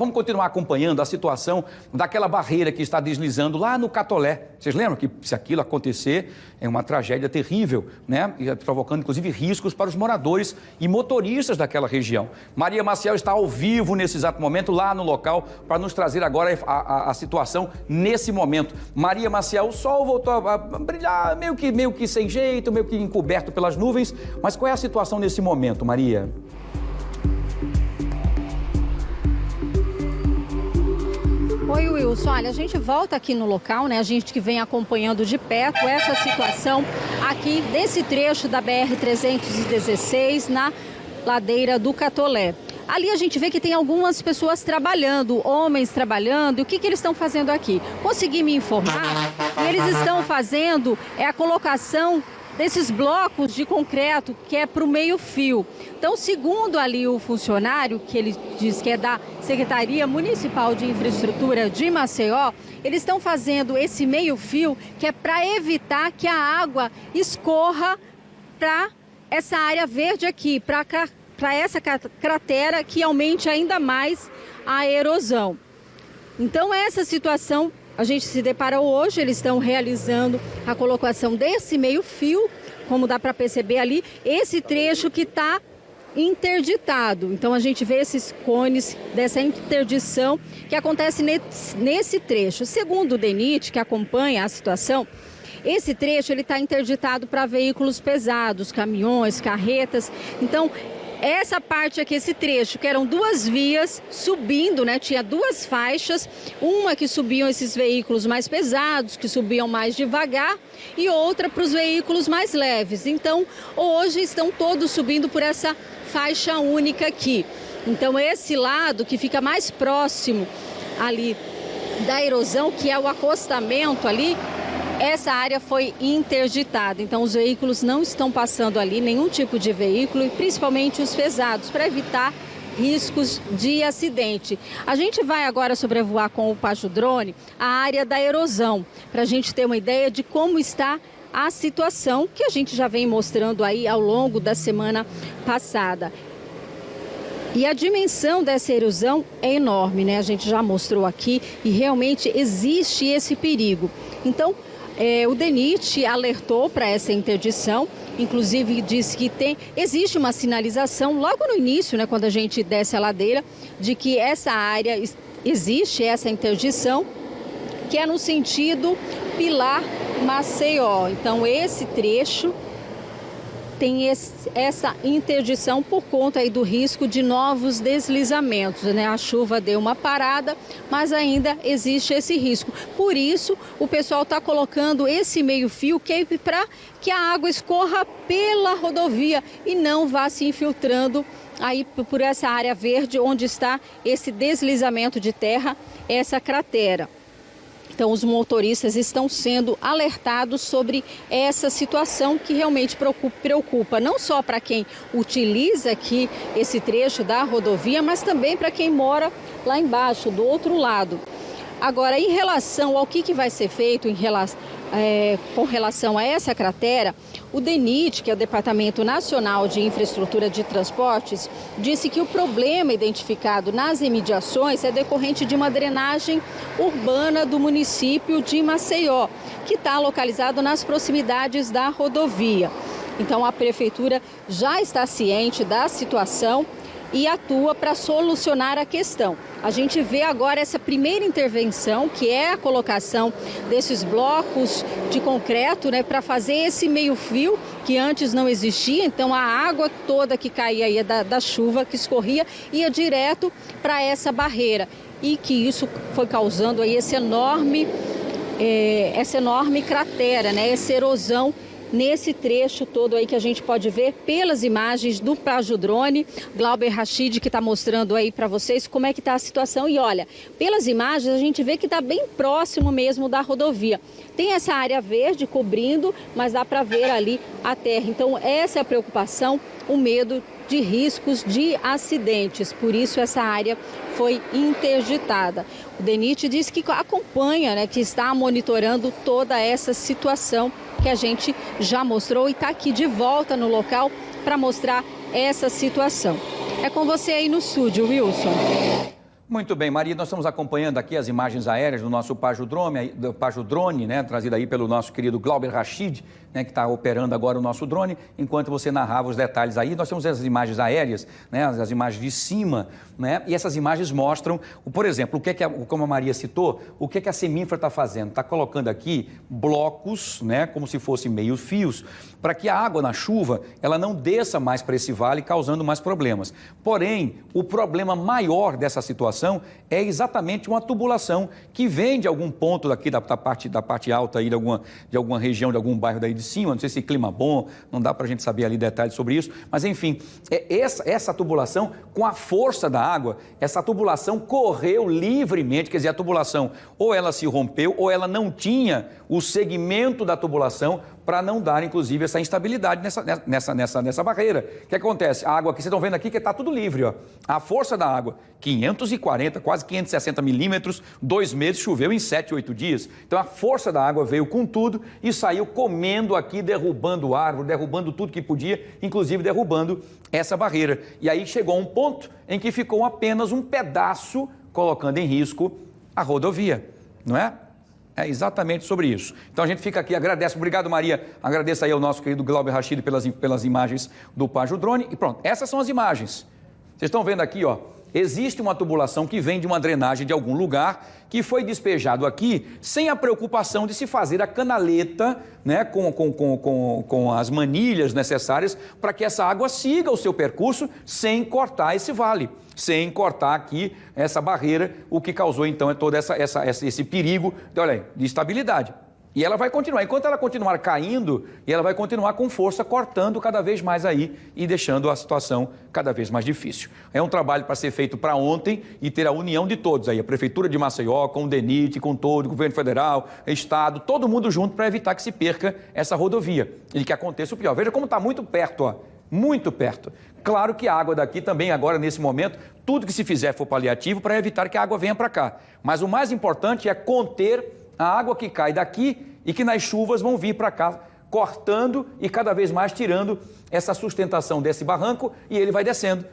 Vamos continuar acompanhando a situação daquela barreira que está deslizando lá no Catolé. Vocês lembram que se aquilo acontecer é uma tragédia terrível, né? E provocando inclusive riscos para os moradores e motoristas daquela região. Maria Maciel está ao vivo nesse exato momento lá no local para nos trazer agora a situação nesse momento. Maria Maciel, o sol voltou a brilhar meio que sem jeito, meio que encoberto pelas nuvens. Mas qual é a situação nesse momento, Maria? Oi, Wilson. Olha, a gente volta aqui no local, né? A gente que vem acompanhando de perto essa situação aqui desse trecho da BR-316 na ladeira do Catolé. Ali a gente vê que tem algumas pessoas trabalhando, homens trabalhando. E o que eles estão fazendo aqui? Consegui me informar. E eles estão fazendo a colocação desses blocos de concreto que é para o meio-fio. Então, segundo ali o funcionário, que ele diz que é da Secretaria Municipal de Infraestrutura de Maceió, eles estão fazendo esse meio-fio que é para evitar que a água escorra para essa área verde aqui, para essa cratera que aumente ainda mais a erosão. Então, essa situação a gente se deparou hoje, eles estão realizando a colocação desse meio-fio, como dá para perceber ali, esse trecho que está interditado. Então a gente vê esses cones dessa interdição que acontece nesse trecho. Segundo o DENIT, que acompanha a situação, esse trecho ele está interditado para veículos pesados, caminhões, carretas. Então, essa parte aqui, esse trecho, que eram duas vias subindo, né? Tinha duas faixas, uma que subiam esses veículos mais pesados, que subiam mais devagar, e outra para os veículos mais leves. Então, hoje estão todos subindo por essa faixa única aqui. Então, esse lado que fica mais próximo ali da erosão, que é o acostamento ali, essa área foi interditada, então os veículos não estão passando ali, nenhum tipo de veículo, e principalmente os pesados, para evitar riscos de acidente. A gente vai agora sobrevoar com o Pajo Drone a área da erosão, para a gente ter uma ideia de como está a situação que a gente já vem mostrando aí ao longo da semana passada. E a dimensão dessa erosão é enorme, né? A gente já mostrou aqui e realmente existe esse perigo. Então, o DENIT alertou para essa interdição, inclusive disse que existe uma sinalização logo no início, né, quando a gente desce a ladeira, de que essa área existe, essa interdição, que é no sentido Pilar-Maceió. Então, esse trecho tem essa interdição por conta aí do risco de novos deslizamentos, né? A chuva deu uma parada, mas ainda existe esse risco. Por isso, o pessoal está colocando esse meio-fio para que a água escorra pela rodovia e não vá se infiltrando aí por essa área verde onde está esse deslizamento de terra, essa cratera. Então, os motoristas estão sendo alertados sobre essa situação que realmente preocupa não só para quem utiliza aqui esse trecho da rodovia, mas também para quem mora lá embaixo, do outro lado. Agora, em relação ao que vai ser feito com relação a essa cratera, o DENIT, que é o Departamento Nacional de Infraestrutura de Transportes, disse que o problema identificado nas imediações é decorrente de uma drenagem urbana do município de Maceió, que está localizado nas proximidades da rodovia. Então, a Prefeitura já está ciente da situação e atua para solucionar a questão. A gente vê agora essa primeira intervenção, que é a colocação desses blocos de concreto, né, para fazer esse meio-fio que antes não existia. Então, a água toda que caía aí da chuva, que escorria, ia direto para essa barreira. E que isso foi causando aí essa enorme cratera, né, essa erosão nesse trecho todo aí que a gente pode ver pelas imagens do Pajo Drone, Glauber Rachid, que está mostrando aí para vocês como é que está a situação. E olha, pelas imagens a gente vê que está bem próximo mesmo da rodovia. Tem essa área verde cobrindo, mas dá para ver ali a terra. Então essa é a preocupação, o medo de riscos de acidentes. Por isso essa área foi interditada. O DENIT diz que acompanha, né, que está monitorando toda essa situação que a gente já mostrou e está aqui de volta no local para mostrar essa situação. É com você aí no estúdio, Wilson. Muito bem, Maria, nós estamos acompanhando aqui as imagens aéreas do nosso Pajo Drone, né, trazido aí pelo nosso querido Glauber Rachid, né, que está operando agora o nosso drone, enquanto você narrava os detalhes aí. Nós temos essas imagens aéreas, né, as imagens de cima, né, e essas imagens mostram, por exemplo, como a Maria citou, o que a Seminfra está fazendo? Está colocando aqui blocos, né, como se fossem meio fios, para que a água na chuva, ela não desça mais para esse vale, causando mais problemas. Porém, o problema maior dessa situação é exatamente uma tubulação que vem de algum ponto daqui da parte alta aí de alguma região, de algum bairro daí de cima, não sei se clima bom, não dá para a gente saber ali detalhes sobre isso, mas enfim, essa tubulação, com a força da água, essa tubulação correu livremente, quer dizer, a tubulação ou ela se rompeu ou ela não tinha o segmento da tubulação para não dar, inclusive, essa instabilidade nessa barreira. O que acontece? A água aqui, vocês estão vendo aqui que está tudo livre, ó. A força da água, 540, quase 560 milímetros, 2 meses, choveu em 7, 8 dias. Então, a força da água veio com tudo e saiu comendo aqui, derrubando árvore, derrubando tudo que podia, inclusive derrubando essa barreira. E aí chegou um ponto em que ficou apenas um pedaço, colocando em risco a rodovia, não é? É exatamente sobre isso. Então a gente fica aqui, agradece, obrigado Maria, agradeço aí ao nosso querido Glauber Rachid pelas imagens do Pajo Drone. E pronto, essas são as imagens. Vocês estão vendo aqui, ó, existe uma tubulação que vem de uma drenagem de algum lugar que foi despejado aqui sem a preocupação de se fazer a canaleta, né, com as manilhas necessárias para que essa água siga o seu percurso sem cortar esse vale, sem cortar aqui essa barreira, o que causou então todo esse perigo de instabilidade. E ela vai continuar, enquanto ela continuar caindo, e ela vai continuar com força, cortando cada vez mais aí e deixando a situação cada vez mais difícil. É um trabalho para ser feito para ontem e ter a união de todos aí, a Prefeitura de Maceió, com o DENIT, com todo o Governo Federal, Estado, todo mundo junto para evitar que se perca essa rodovia e que aconteça o pior. Veja como está muito perto, ó. Muito perto. Claro que a água daqui também, agora nesse momento, tudo que se fizer for paliativo para evitar que a água venha para cá. Mas o mais importante é conter a água que cai daqui e que nas chuvas vão vir para cá, cortando e cada vez mais tirando essa sustentação desse barranco e ele vai descendo,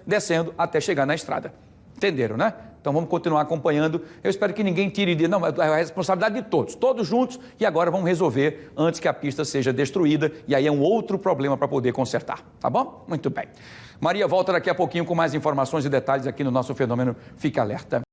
até chegar na estrada. Entenderam, né? Então vamos continuar acompanhando. Eu espero que ninguém tire não, é a responsabilidade de todos juntos e agora vamos resolver antes que a pista seja destruída e aí é um outro problema para poder consertar, tá bom? Muito bem. Maria volta daqui a pouquinho com mais informações e detalhes aqui no nosso Fenômeno Fica Alerta.